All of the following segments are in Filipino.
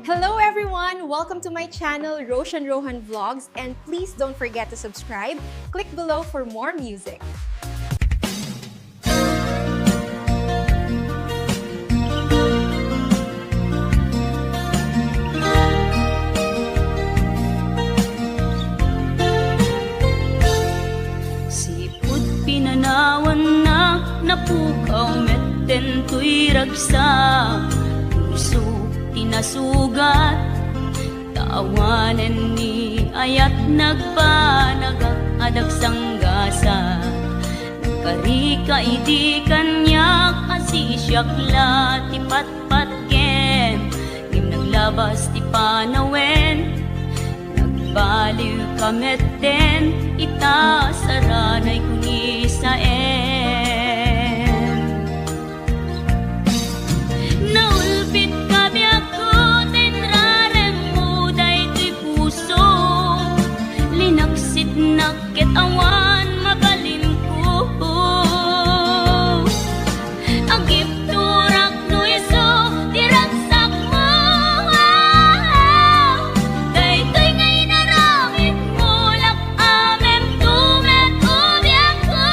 Hello everyone! Welcome to my channel, Roshan Rohan Vlogs, and please don't forget to subscribe. Click below for more music. Sipot pinanawan na napukaw metten tuy ragsa puso tinasugat taawanen ni ayat nagpanagak adag sanggasa karika idi kanyak asisyak la ti patpatken ngim naglabas ti panawen nagbaliw kametten ita saranay kuni saen naulpit kabi ako tenrarem mo daytoy puso linaksit nakit awan mabalin ko agip turak no iso diragsak mo daytoy ngay naramit mo lak amem tumet ubiak ko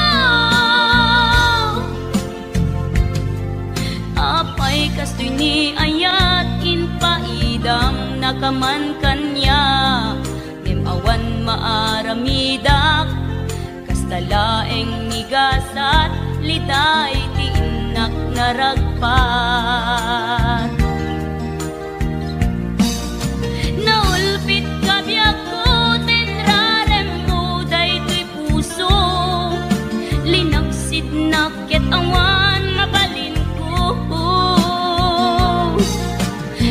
apay kastoy ni ayat inpaidam nakaman kanya awan maaramidak kastalaeng nigasat liday ti inak naragpat naulpit kabiyak ko tenrarem mo daytoy puso linaksid nakit awan mabalin ko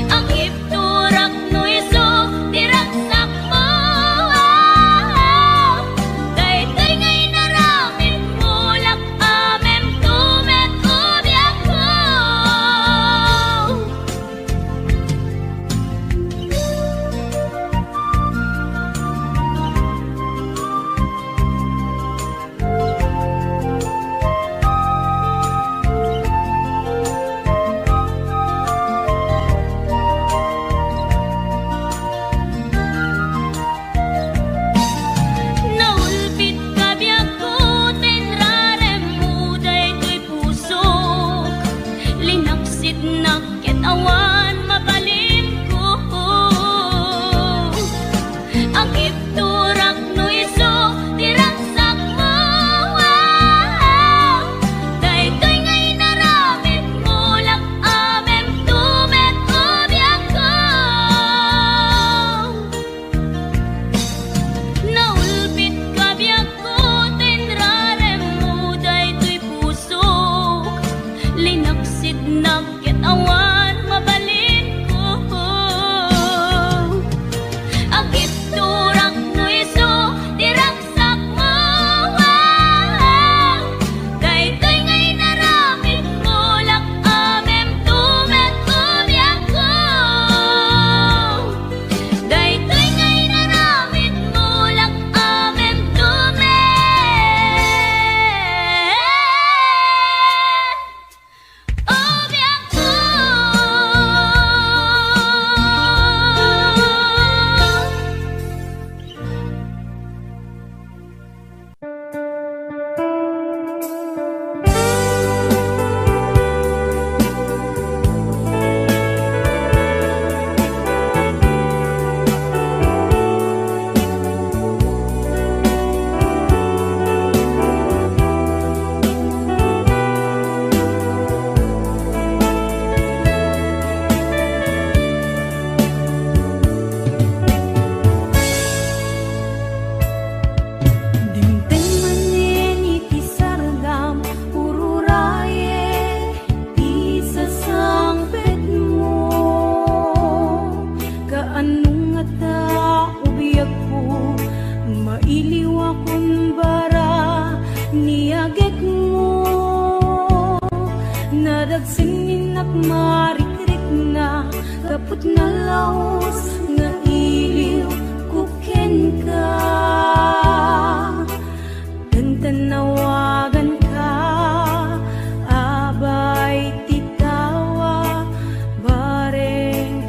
ang ipturak no iso diragsak mo Tanawagan ka, abay titawa, bareng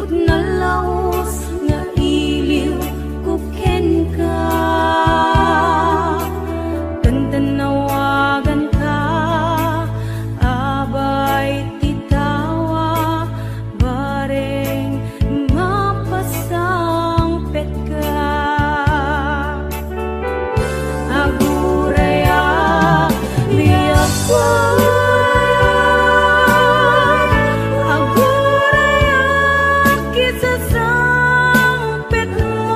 Pag nalaos nga iliw ko ken ka, tanawagan ka, abay titawa, bareng mapasangpet ka. Aguraya liyakway, aguraya kisasangpet mo,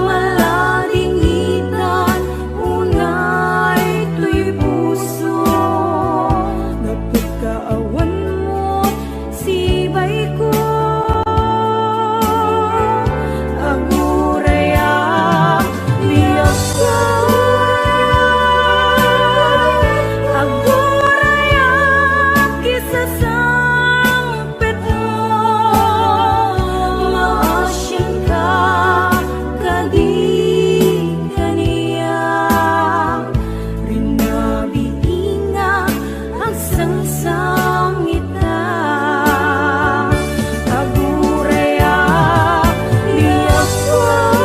maladingitan unay tuy puso, napagkaawan mo sibay ko. Aguraya liyakway, aguraya kisasangpet mo, maasyan ka kadi kaniya, rinabiinga ang sangsangita. Aguraya liyakway,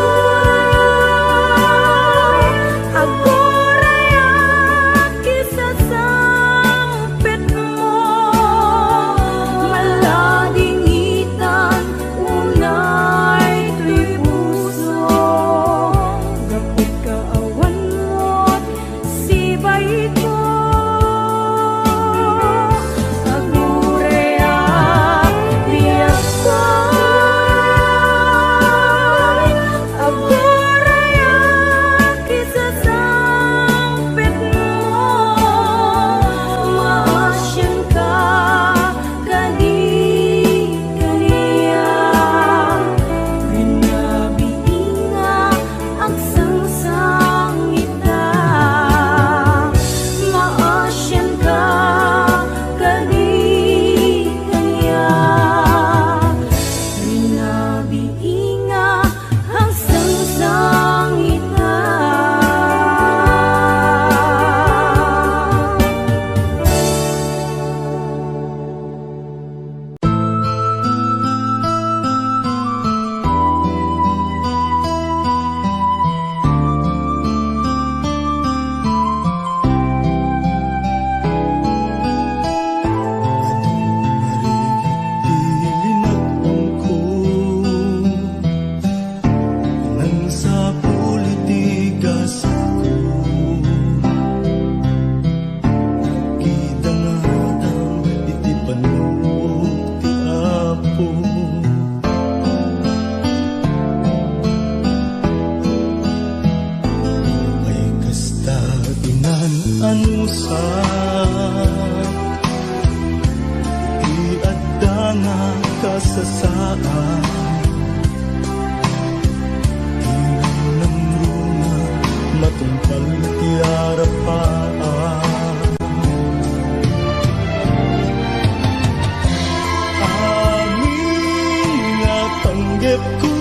aguraya kisasangpet mo, maladingitan unay tuy puso, gapit kaawan mo't sibay ko. Aguraya liyakway, aguraya kisasangpet mo, maasyan ka kadi kaniya, rinabiinga ang sangsangita. Maasyan ka kadi kaniya, rinabiinga ang sangsangita. Nang sa politigas ako, kita nga daw iti panuot ti Apo. Ay kasta inananusan, iti adda nga kasasaan, matungkal ti arapaan. Amin nga panggep ko,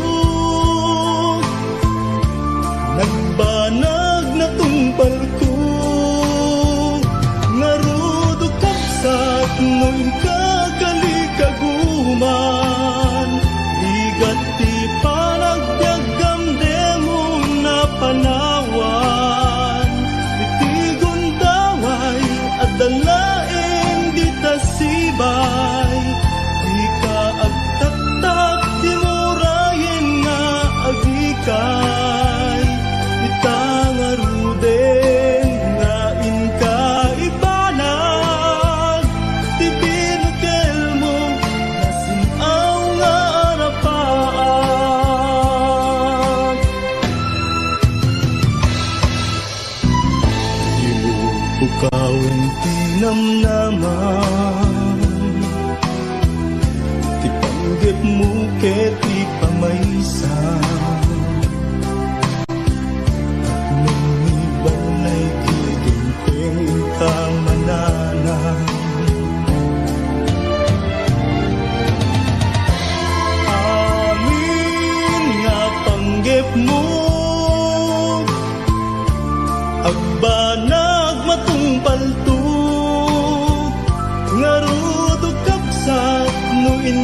nagbanag na tumpal ko, ngarudo kapsat no'y kagalikaguman, ligat ti panagbiagam demo na panawan, iti gundaway at dalaeng di tasibay, di ka agtatak ti murayen nga agikay, itangaruden nga inka ibanag, ti binukel mo nasinaw nga arapaan. Ibukawin ti namnaman, ti panggep mo ket ti pamaysan, at nung ibalay ti dumpeng kamananan. Amin nga panggep mo, agbanag matungpalto, ngarudo kapsat no in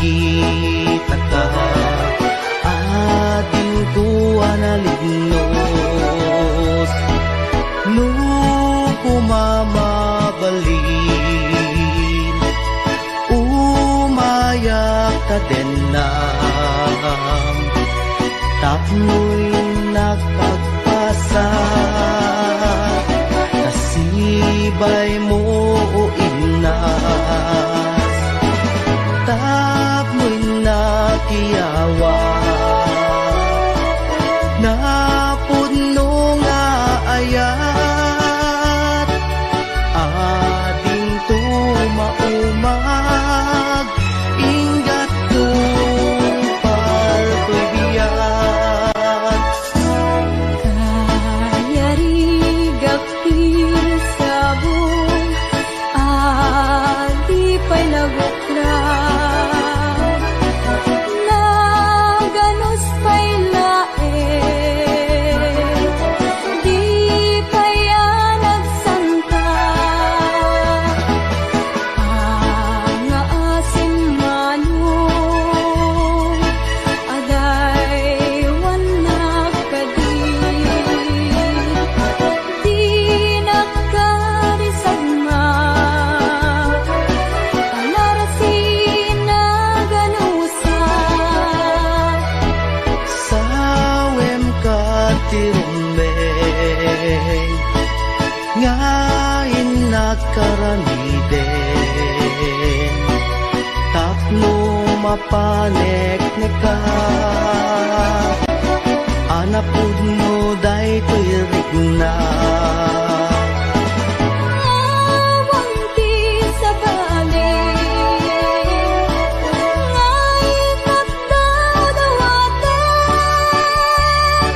makita ka, ading tuwa na lignos. No kumamabalin, umayak ka din na, tapno'y nakagpasa. Kasibay mo o inas, tapno'y nakiyawa, napuno nga ayat, ading tumaumag, ingat tupal ko'y biyak. Kaya rigapil sabong adi pa'y nagukran, naganos pa'y lae, di pa'y nagsangka. Ang asim manong aday wanak kadi, di nakarisagma, palarasin na ganusa. Sawem ka tirumbeng, ngayon nakaramiden, tapno mapanek ne ka, anapud mo day tirik na. Awang ti sa balik, ngay nagdadawaten,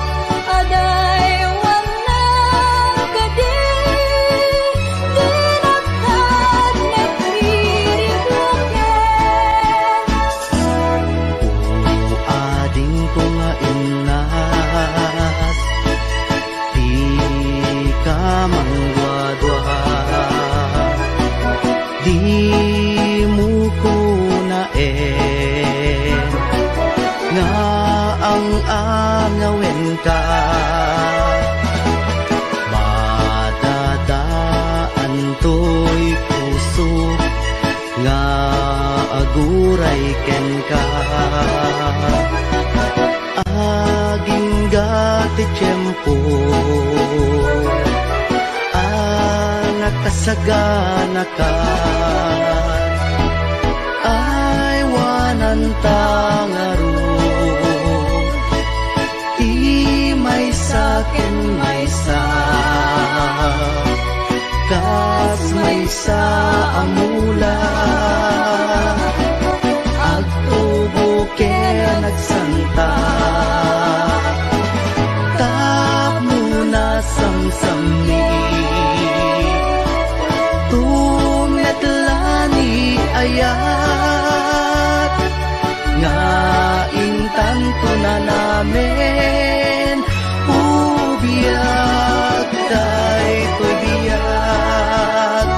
aday wanak kadi, di nakad nagririkuken. Ading ko nga inas, di ka mangwadwa, di mo ko naen, nga ang angawin ka, madadaan to'y puso, nga aguray ken ka. Aging gati tiyempo, nakasagana ka, ay wanan tangaro, di may sakin may sa, kas may sa amula, agtubo kaya nagsanta, tapno na samsami, tumetlani ayat, nga intanto na namin, ubiyak day ko'y biyak.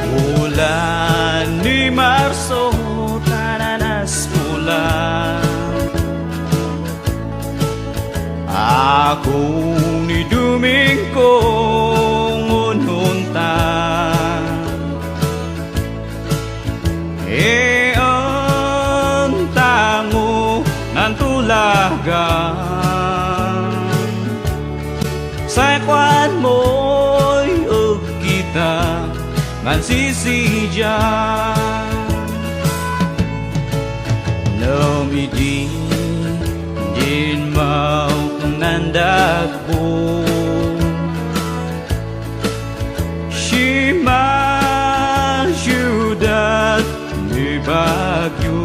Bulan ni Marso, tananas pula, ako ni Domingo ngununta, ang tango ng tulagan, sa kwan mo'y ug kita ngan sisijan, Lumidi din mau ngandagbo Simayudat ni Bagyo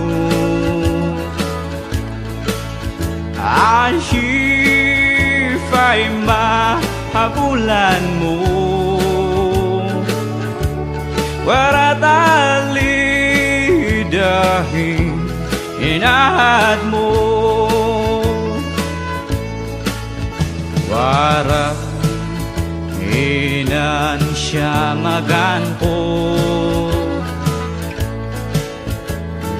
Ahifay mahabulan mo Waratali dahil inahad mo Warap inan siya maganpo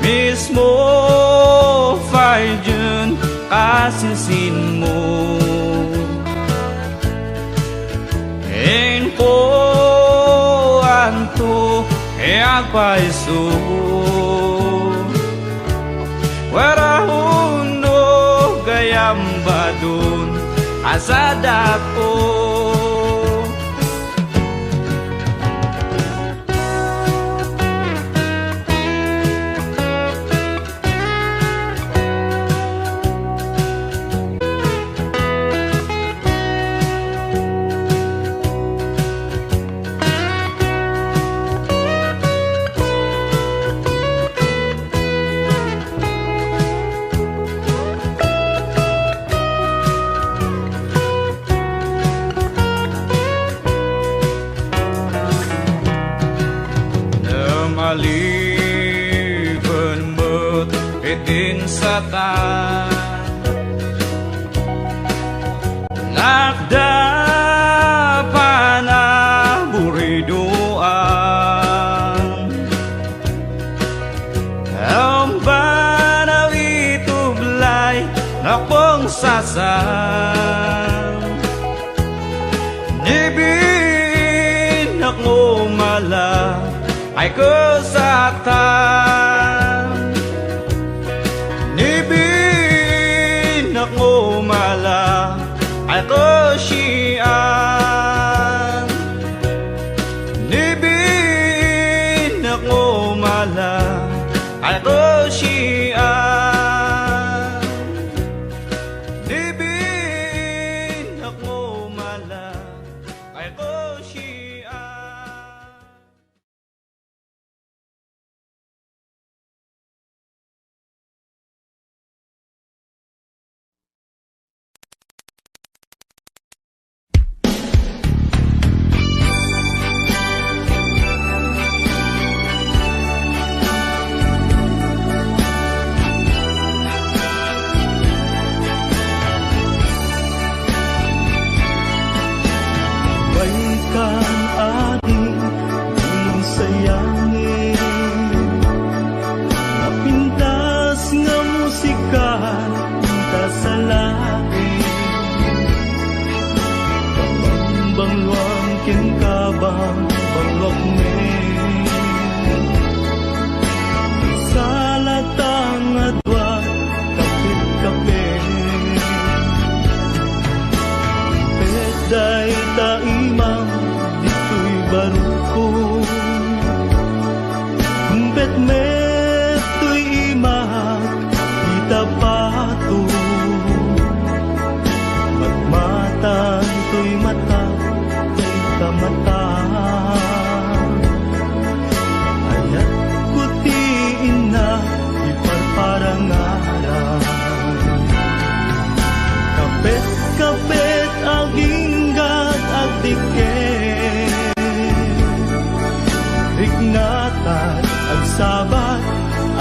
Mismo fay dyan kasisin mo Info anto agpaiso Warahuno gayam badun asada ko Maliban mo't itin sa tan Lakda pa na buriduan Ang banaw itublay na pong sasan Nibin ako mala ay kesatan Nibin ako mala ay kesian Nibin ako mala ay kesian Nibin ako mala ay kesian Sabat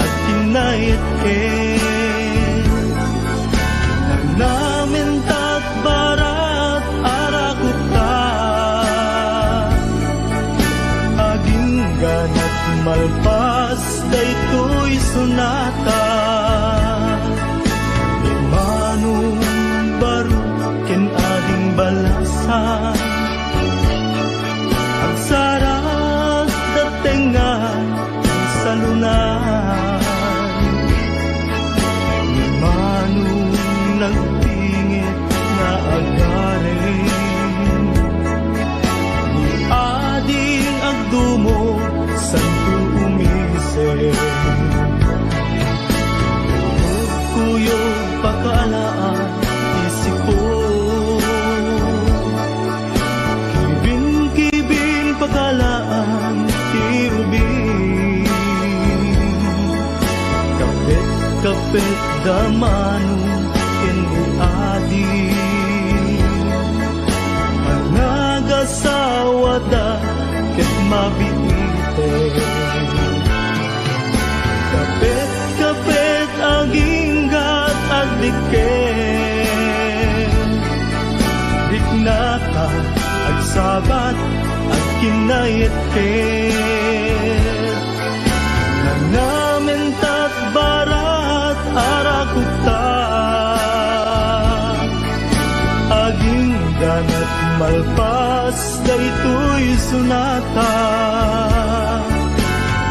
at kinayat namin barat arakuta aging ganat malpas daytoy sunata imanong baro ken ading balasan ang sarap datengan sa lunan imanong nagtingit na agarin ni ading agdumo santo umise di Panagasawa da ket mabiite Kapit-kapit ang ingat at diket Diknata ag sabat at kinayet-ket Nanamintat barat arakuta Aging ganat malpas daytoy sunata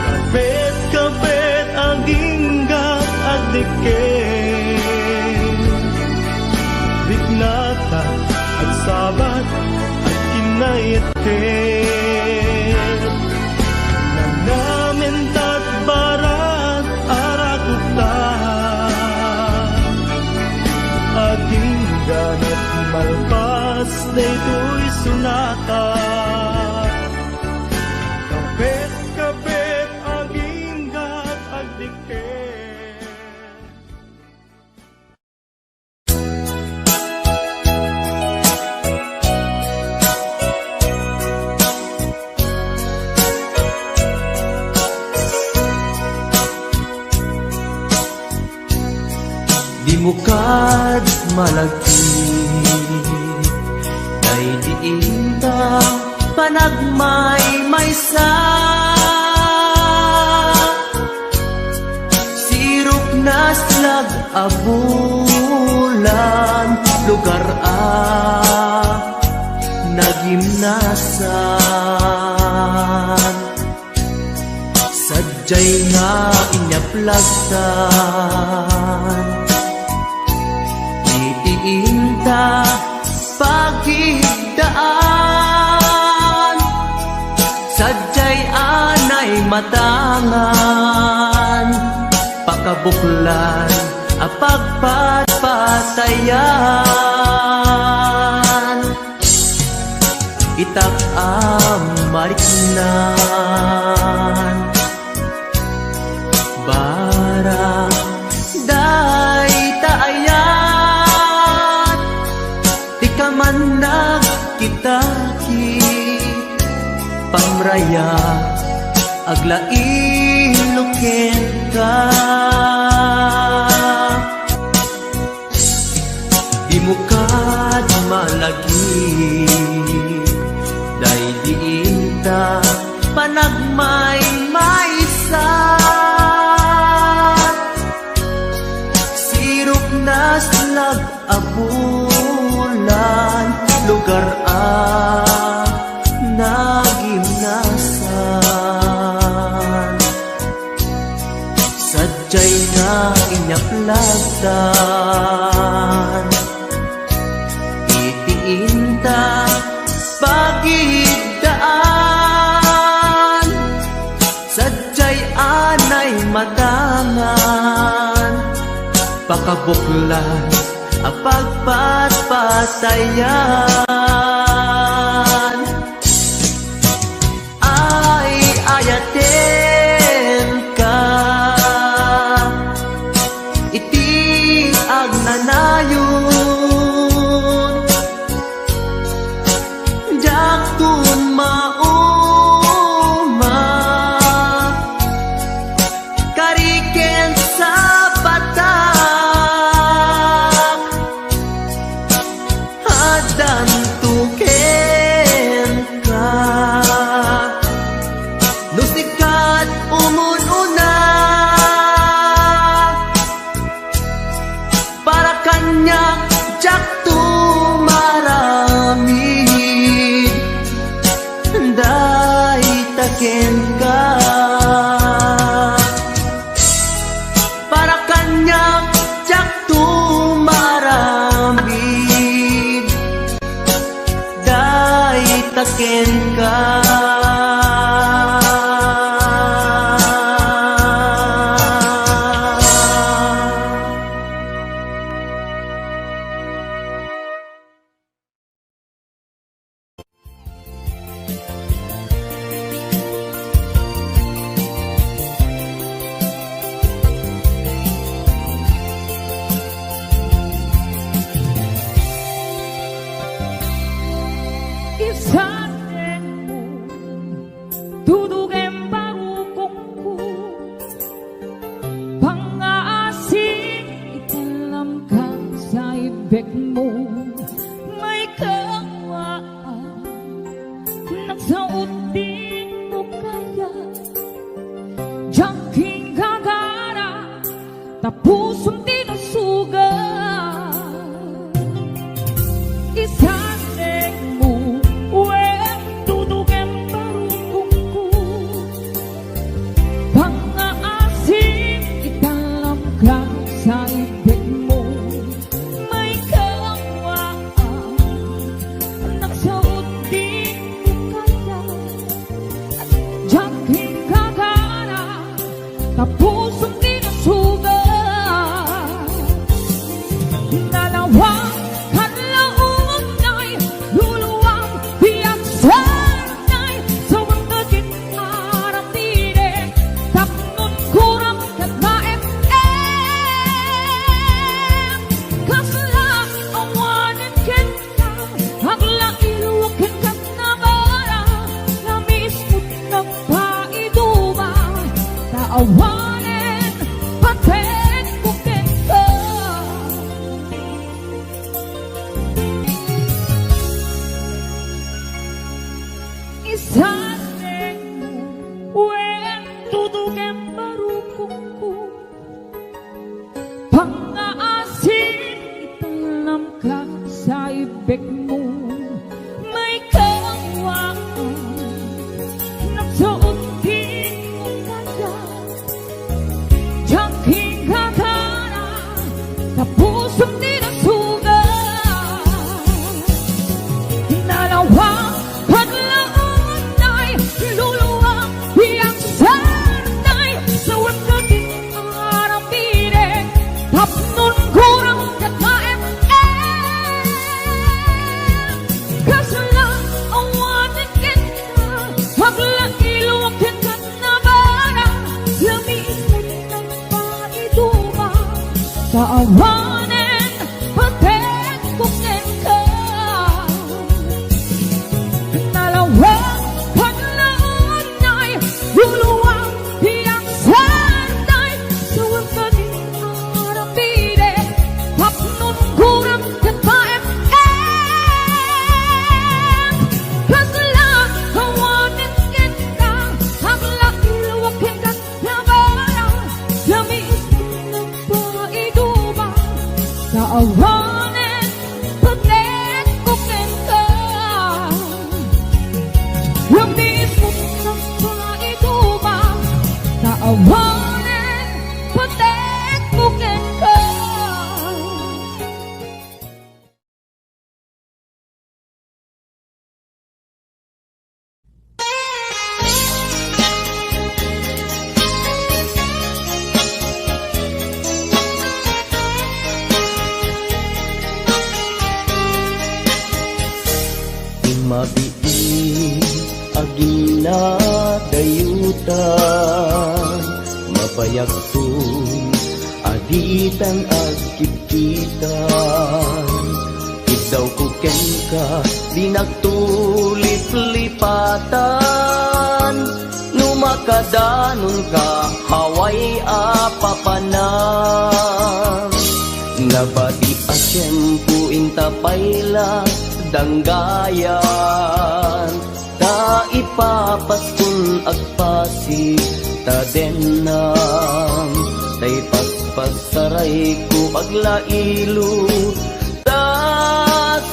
Kapit-kapit aging gat at diket Diknata at sabat at kinayet-ket Nanamintat barat arakuta Aging ganat malpas daytoy sunata Kapit-kapit aging gat at diket Di mo kad malagi Day diinta panagmay maysa Sirok na slag abulan Lugar nagimnasan Sadyay nga inyaplagtan Itiinta pagigdaan Sadyay anay matangan Pakabuklan apagpatpatayan Itak mariknan Bara day taayat Di ka man nagkitaki Pamraya aglain ka Di mo kad malagi Day diinta panagmay maysa Sirok na slag abulan Lugar nagimnasan Sadyay nga inyaplagtan Itiinta pagigdaan Sadyay anay matangan Pakabuklan apagpatpatayan Ay ayaten ka Iti agnanayon Jaktun mauma Kariken sa batak Hadan tuken ka Nusikat umununa Para kanya jaktu maramid Day taken ka Para kanya jaktu maramid Day taken ka may kawaan. Nagsaot din mo kaya Jangking gagara tapusong tinasugan. Isaseng mo tutugem barukungku pang-aasim italam ka sa ibig mo. May kawaan nagsaot din mo kaya Jangking gagara tapusong tinasugan. Dalawang kanlaon ay luluwang biyak sanay sa mga ginarapire tapnon kurang kagmaem kasla awanan kita hagla iluwakin ka na bara na mismo nagpaiduba taawanin paten kukin ka. Isaseng mo wen tutugem barukungku pang-aasin italam ka sa ibig mo. May kawaan nagsuot din mo kaya Jangking gagara tapusong tinasugan. Dalawang paglaon ay luluwang biyang sanay sa wagdating arapire tapnon kurang kagmaem kasla awanan kita hagla iluwakin ka na bara lamis mo ng paiduma taawanin paten kukin ka. Dalawang paglaon ay luluwang biyang sanay sa wagdating arapire tapnon kurang kagmaem kasla awanin kita hagla iluwakin ka na bara lamis mo ng paiduma taawanin paten kukin ka. Yung mismo ng paiduma taawanin paten kukin ka. Mabiin agina dayutan mapayagtun aditan agkipkitan ikaw kuken ka di nagtulip-lipatan numakadanon ka haway apapanan nabati asyempu intapayla danggayan ta ipapaskun agpasi ta denam tay paspasaray ko aglailu ta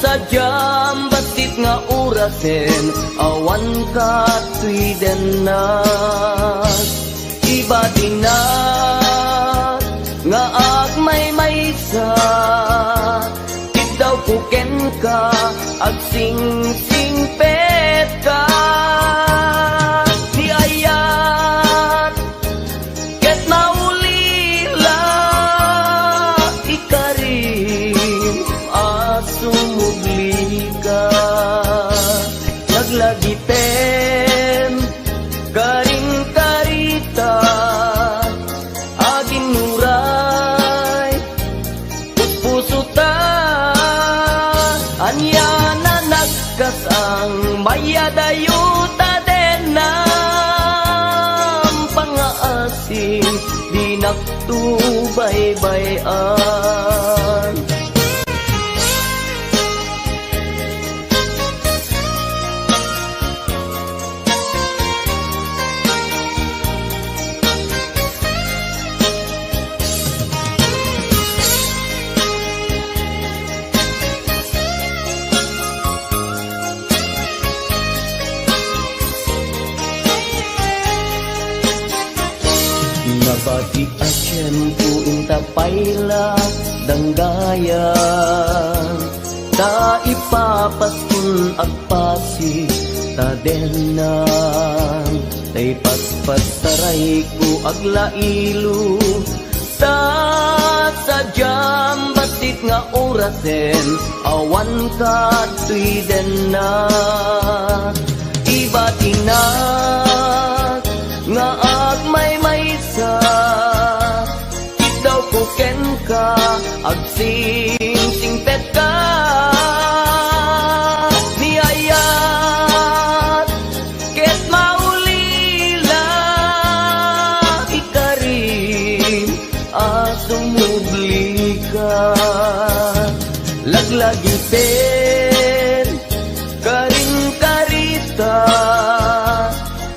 sadyam basit nga urasen awan ka tuidenas iba dinat nga agmay maysa daw kuken ka agsing-sing pet ka di ayat ket maulila ikarim asumugli ka naglagiten karing karita aging nuray puso ta anya na nagkasang mayadayuta den ng pang-aasin di naktubaybayan mayla danggayan ta ipapasun agpasi ta denang tay paspasaray ko aglailo ta sadyam basit nga orasen awan ka tuiden na iba tinak nga agmay-maysa daw ko ken ka agsing-singpet ka niyayat ket maulila ikarin asumubli ka laglagi pen karing karita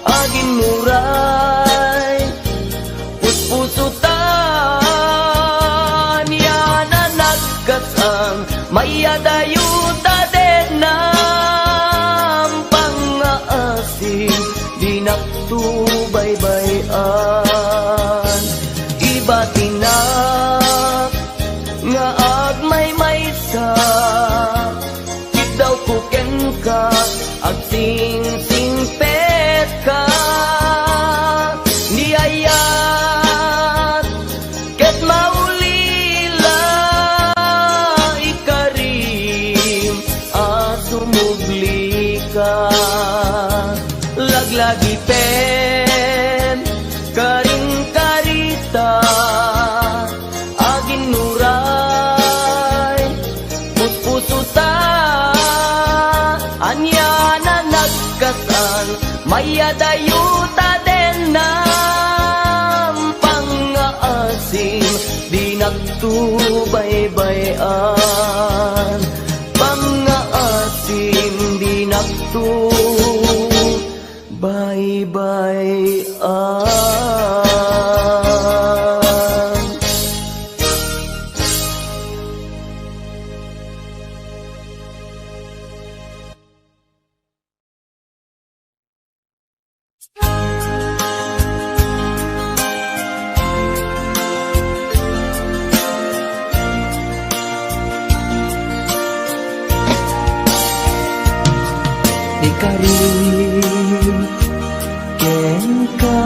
agin muray puspusutan yana nagkasang mayadayuta din ng pangaasim di naktubaybayan iba tinak nga agmay-maysa daw kuken ka agsing-singpet ka niyayat ket maulila ikarim asumubli ka laglagi pen karing karita agin nuray puspusuta anya na nagkasan mayadayuta din ng pangaasim di nagtubaybayan pangaasim di nagtubaybayan. Ikarin ken ka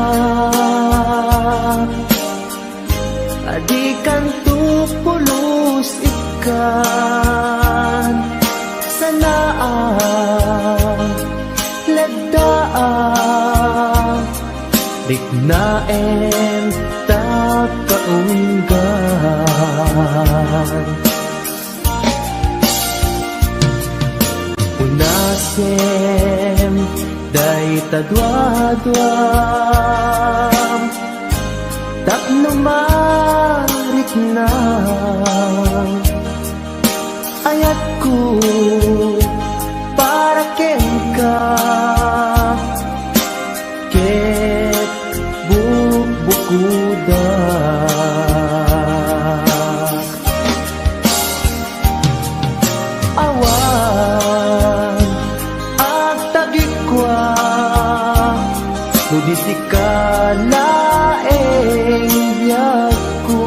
adikan tupulos ikan sanaan ledaan dignaen takaunggan unasem day tadwadwam tapno marit na ayat ko para ken ka ket bubukuda awan agtagikwa nudisika laeng biyag ko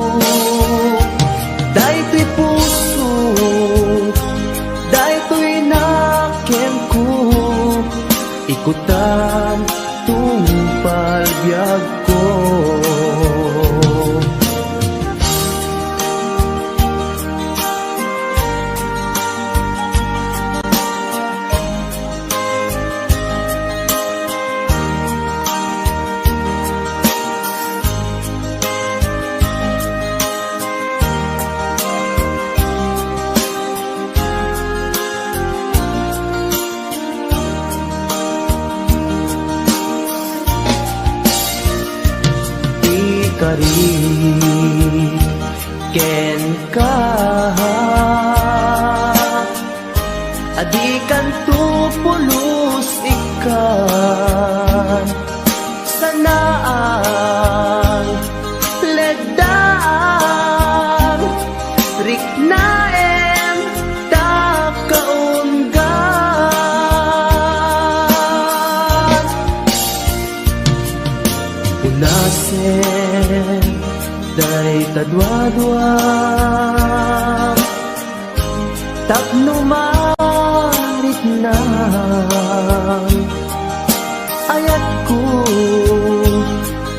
daytoy puso daytoy naken ko ikutan tungpal biyag ko ikarin ken ka adikan tupulos ikan sanaan ledaan riknaen takaunggan unasen day tadwa-dwa tapno marit na ayat ko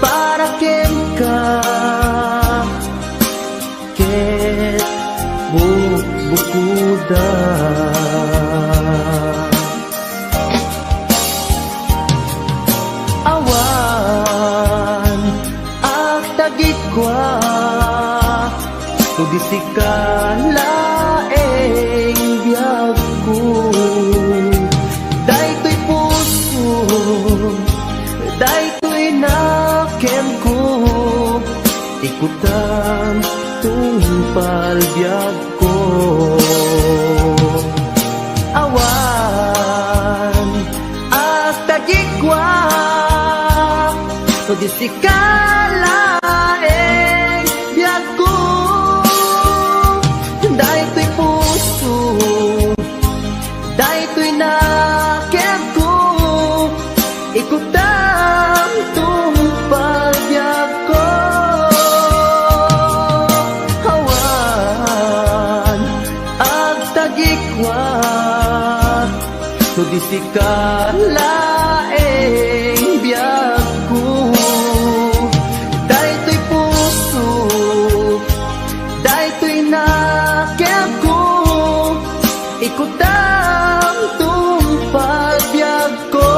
para ken ka ket bukuda awan ak tagikwa tugisikala biyag ko daytoy puso daytoy nakem ko ikutan tungpal biyag ko awan at tagikwa tugisikala biyag ko daytoy puso daytoy nakem ko ikutan tungpal biyag ko hawan ag tagikwa tugisikala biyag ko daytoy puso daytoy nakem ko ikutan tungpal biyag ko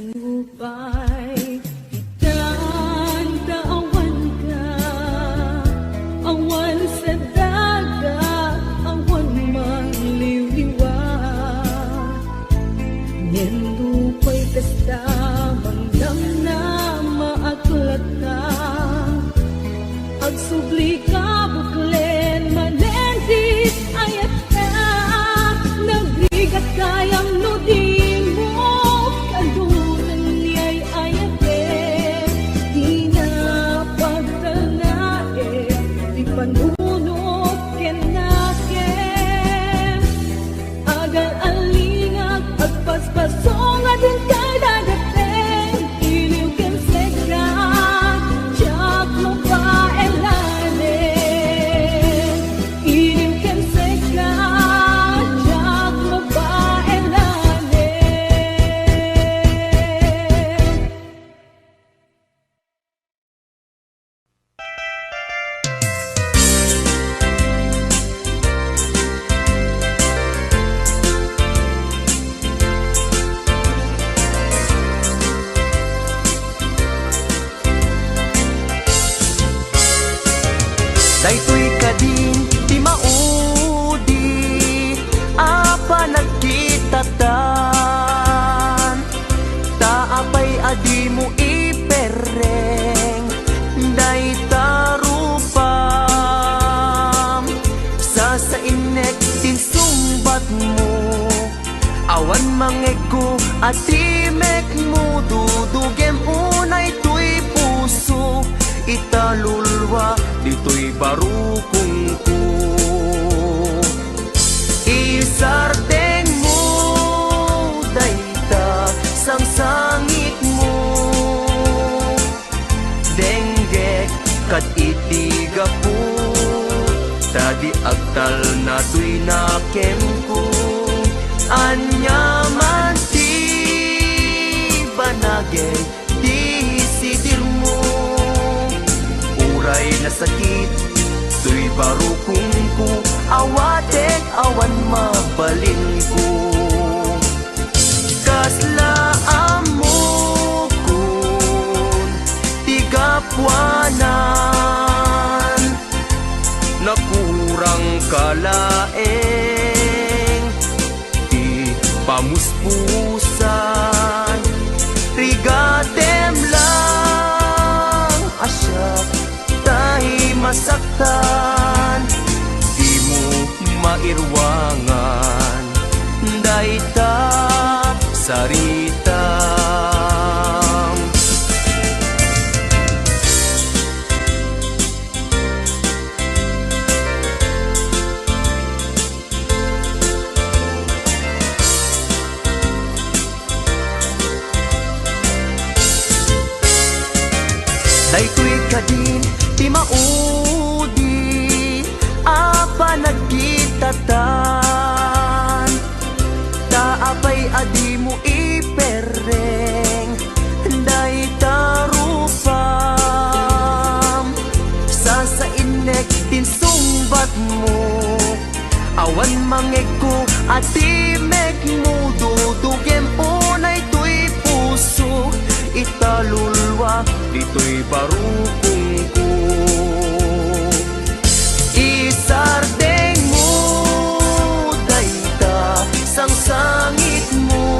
Kasanupay itan taawan ka awan sa dagat awan mangliwliwa nindupay kasta mandam na maaklat ka agsubli ka buklen manendit ayat ka nagrigat kayang nudin mo kalunan niya'y ayate panunot kenaken agar alingag agpaspasong atin kay dadating iliw ken sekra jak mo pa elanen iliw ken sekra jak mo pa elanen. Daytoy kadin ti maudi apa nagkitatan taapay adi mo ipereng dayta rupam sa inek tin sumbat mo awan mangego atimek mo dudugem unay tuy puso italulwa dito'y barukong ko isardeng mo dayta sang sangit mo denggek kat itiga po tadi agtal na tuy nakem ko anyaman ti banageng di sidir mo uray na sakit tuy barukong ko awatek awan mabalin ko kaslaan mo kun tigapwanan nakurang kalaeng di pamuspusan rigatem lang asyak tahi masaktan di mo mairwangan dayta sarita daytoy kadin ti maudi apa nagkitatan taapay adi mo ipereng dayta rupam sa inek tin sumbat mo awan mangego atimek mo dudugem unay tuy puso italulwa dito'y barukong ko isardeng mo dayta sang sangit mo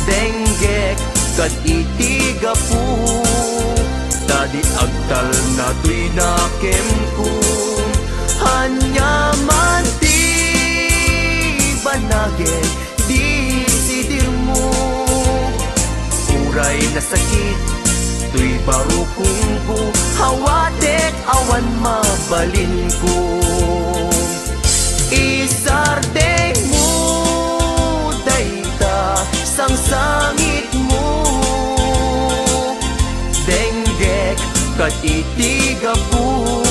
denggek kad itiga po tadi agtal na tuy nakem ko hanyaman ti banageng di sidir mo uray na sakit tuy barukong ko hawatek awan mabalin ko isardeng mo dayta sang sangit mo denggek kat itiga po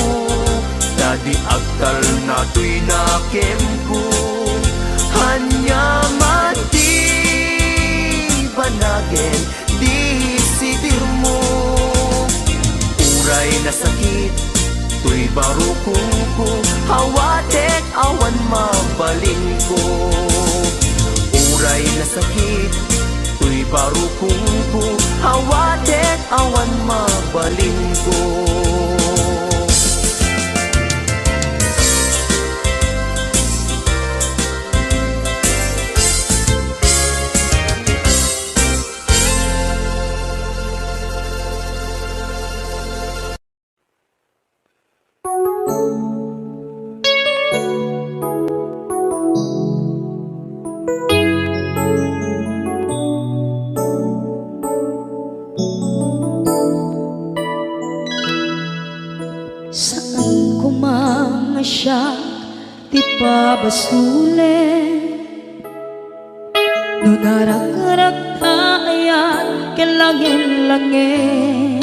tadi agtal na tuy nakem ko hanyaman ti banageng di sidir mo uray na sakit tuy barukong ko hawatek awan mabalin ko uray na sakit tuy barukong ko hawatek awan mabalin ko Saan ko mga siya di pabasulin? Nudarak-arak tayan kelangin-langin,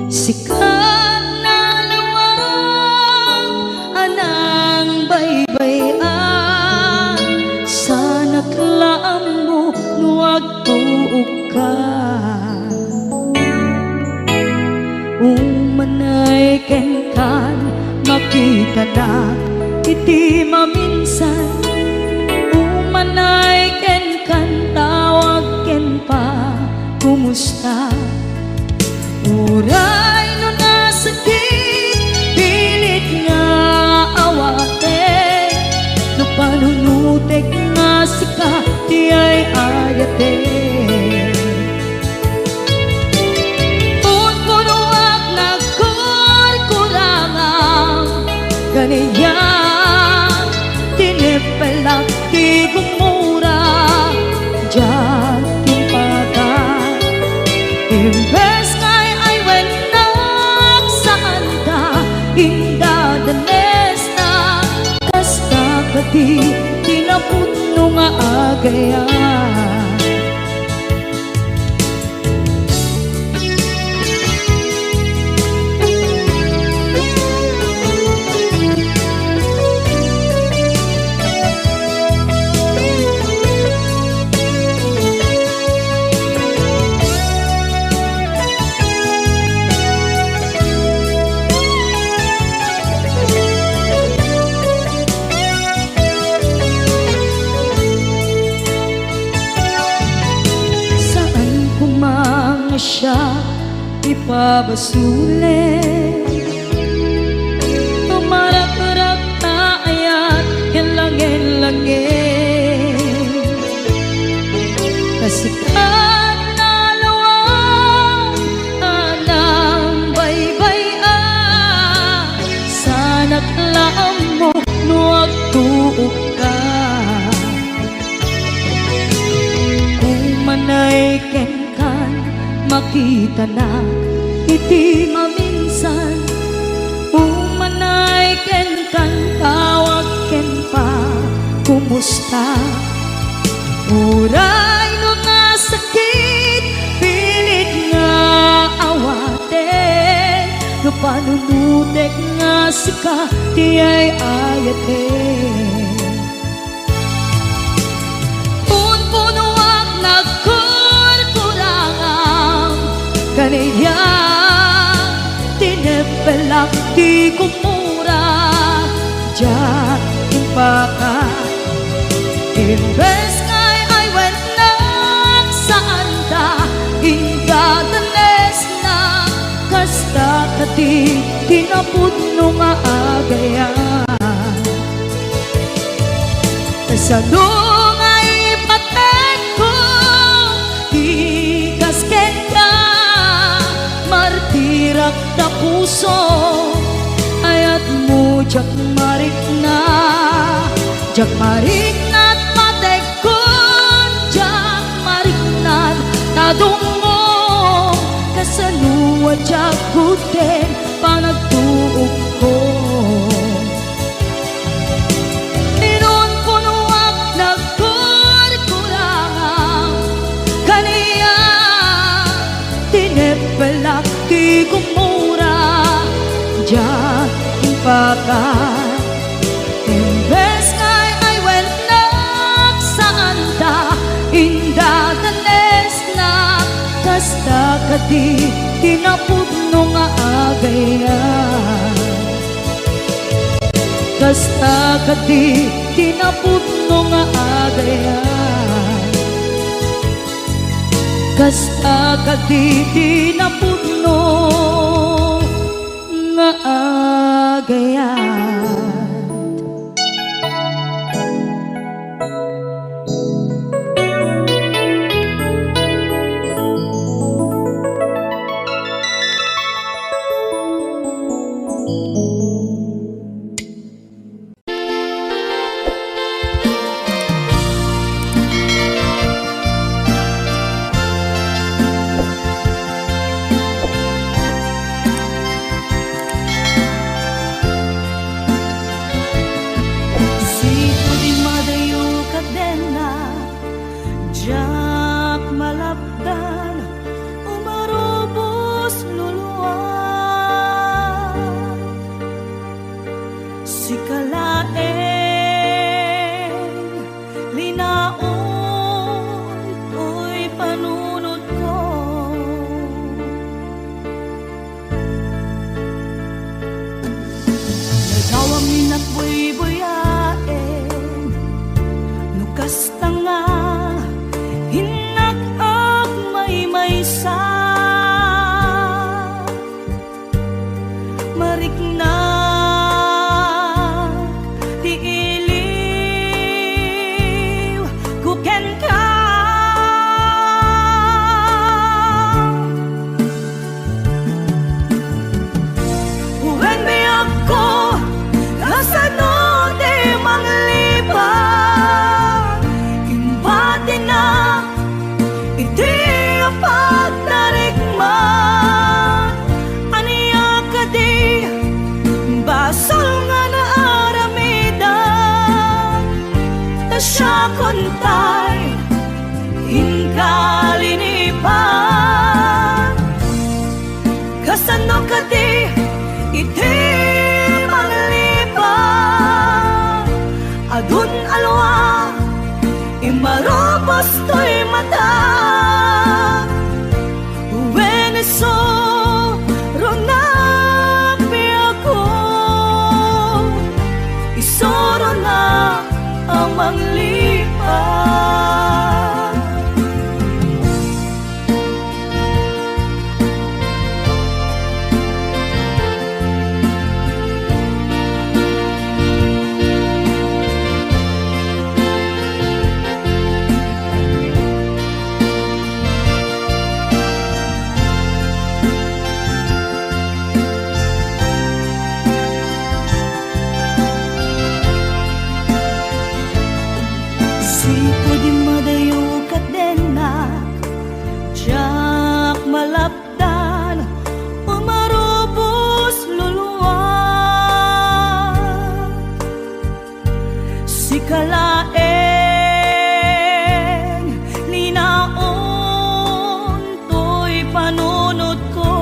sikat na lawang anang baybayan. Sana klaan mo nuwag tuog ka, umanay kenkan makita na iti maminsan. Umanay kenkan tawag ken pa kumusta. Uray no nasakit pilit nga awate, no panunutek nga sika di ay ayate. Punpunuak nagkurkurangang ganyan, tinipelak di gumura diyan timpagan. Imbes ngay ay wenak saan ka indadanes na, kasta kati tinaputno nga agayan. Siya ipabasulit, tumarak-arak tayan kelangin-langin, kasikat na lawang anang baybayan. Sana't laam mo nuwag tuog ka, umanay kenkan makita na iti maminsan. Umanay ken kan tawag ken pa kumusta. Uray no nga sakit pilit nga awate, no panunutek nga sika di ay ayate. Punpunuak nagkurkurangang ganyan, tinepelak di kumura diyan timpaka. Imbes ngay ay wenak saan ta indadanes na, kasta kati tinaputno nga agayan. Kasadong ay paten ko di kasken ka, martirak na puso ayat mo jak marik na. Jak marik na't matek ko, jak marik na't tadungo, kasanuwa jak kuten panagtuog ko. Inon punuak nagkurkurangang kaniya, tinepelak di kumura diyan timpakan. Imbes ngay ay wenak saan ta indadanes na, kasta kati tinaputno nga agayan. Kasta kati tinaputno nga agayan. Kasta kati tinaputno nga agayan. marikna ti iliw kuken ka when may ako kasano di manglibang imbati na iti apat narikman aniya ka di basol nga na aramidan ta siya kontay inkalinipan kasano ka di iti manglibang adun alwa imarobos to'y mata Veneso ronapi ako isoro na ang manglipan Sipo di madayo kadenak Jak malapdan umarubos luluwag Sikalaeng linaon to'y panunod ko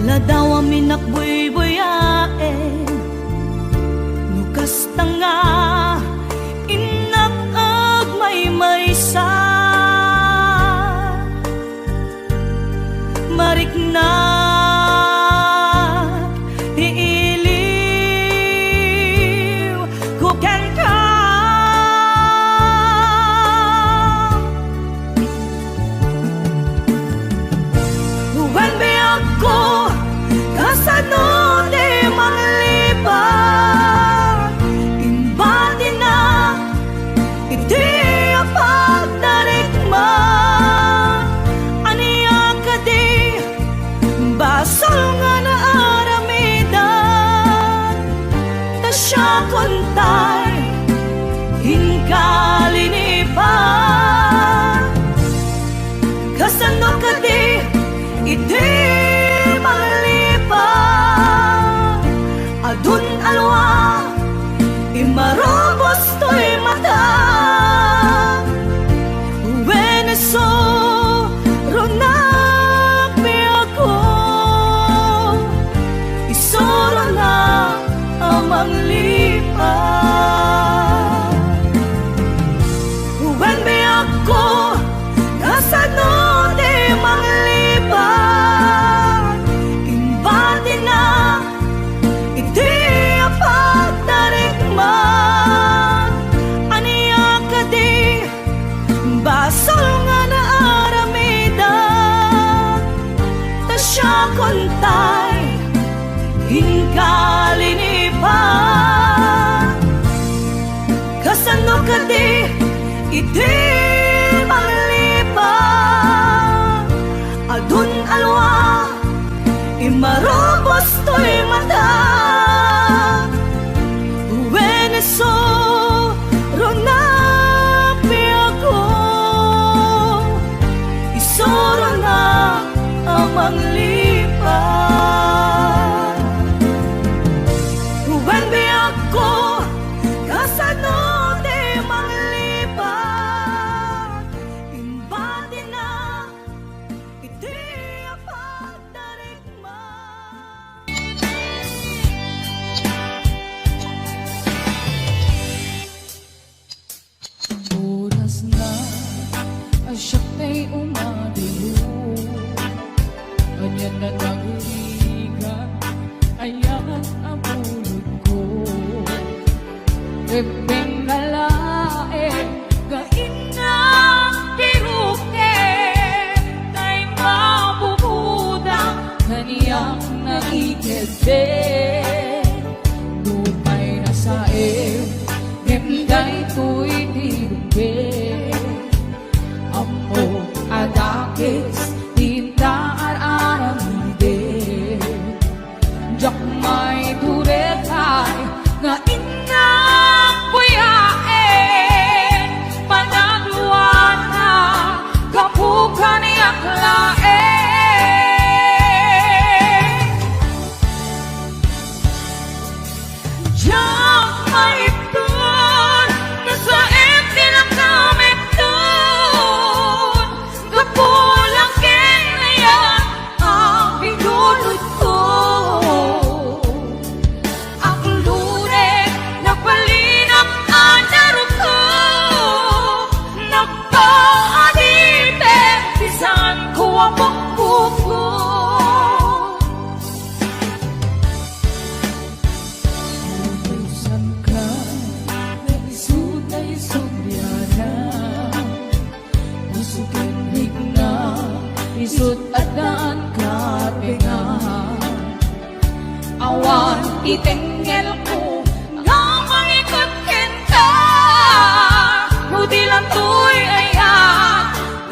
Ladaw amin nakbuy-buyaen Nukas tanga inakag may-maysa Mariknak ti iliw kuken ka When may ako kasano di manglibang imbati na iti apag narikman aniya ka di basol nga na aramidan ta siya kontay inkalinipan kasano ka di iti manglibang adun alwa imarobos to'y mata Veneso ronapi ako isoro na ang manglipan when may ako kasano di manglibang imbati na iti apat narikman aniya ka di basol nga na aramidan ta siya kontay inkalinipan kasano ka di iti manglibang adun alwa imarobos to'y mata Veneso ronapi ako isoro na ang manglipan when may ako kasano di manglibang imbati na iti apag narikman Oras na asyak ta'y umabilo Ganyan na nagrigan Ayan ang ulod ko Epeng nalae Gain na tiruke sukinhig na isut at daan katinga awan itengel ko nga mangikot kenta hudi lang tuy aya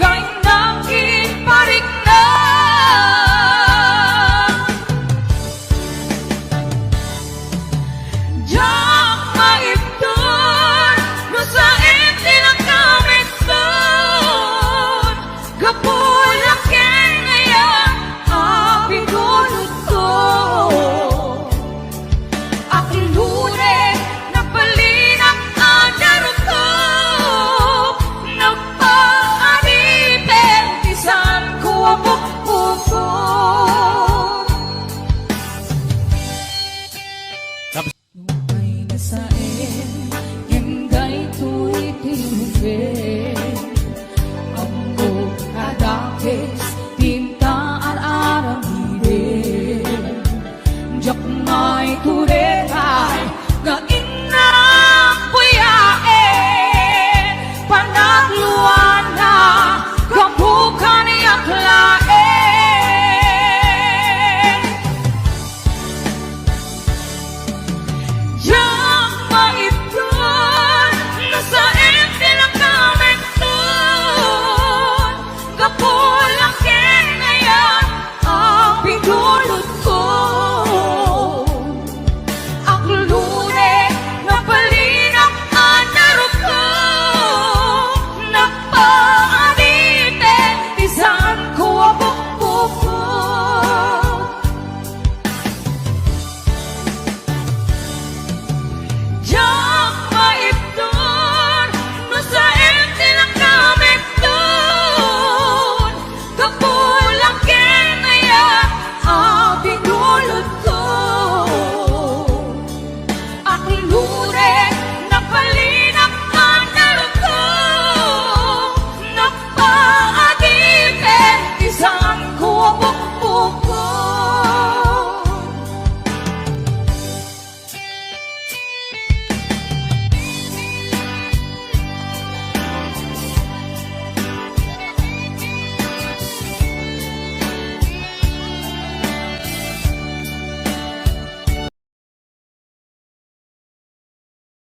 gaing nangkin parik na jak maipton no sa itilang kamitton gapulak ken aya apigulot ko akilure napalinak adarot ko nagpaariten isan ko abok-bukot Nupay na saen Yenggay tu'y tinubin Ang adakis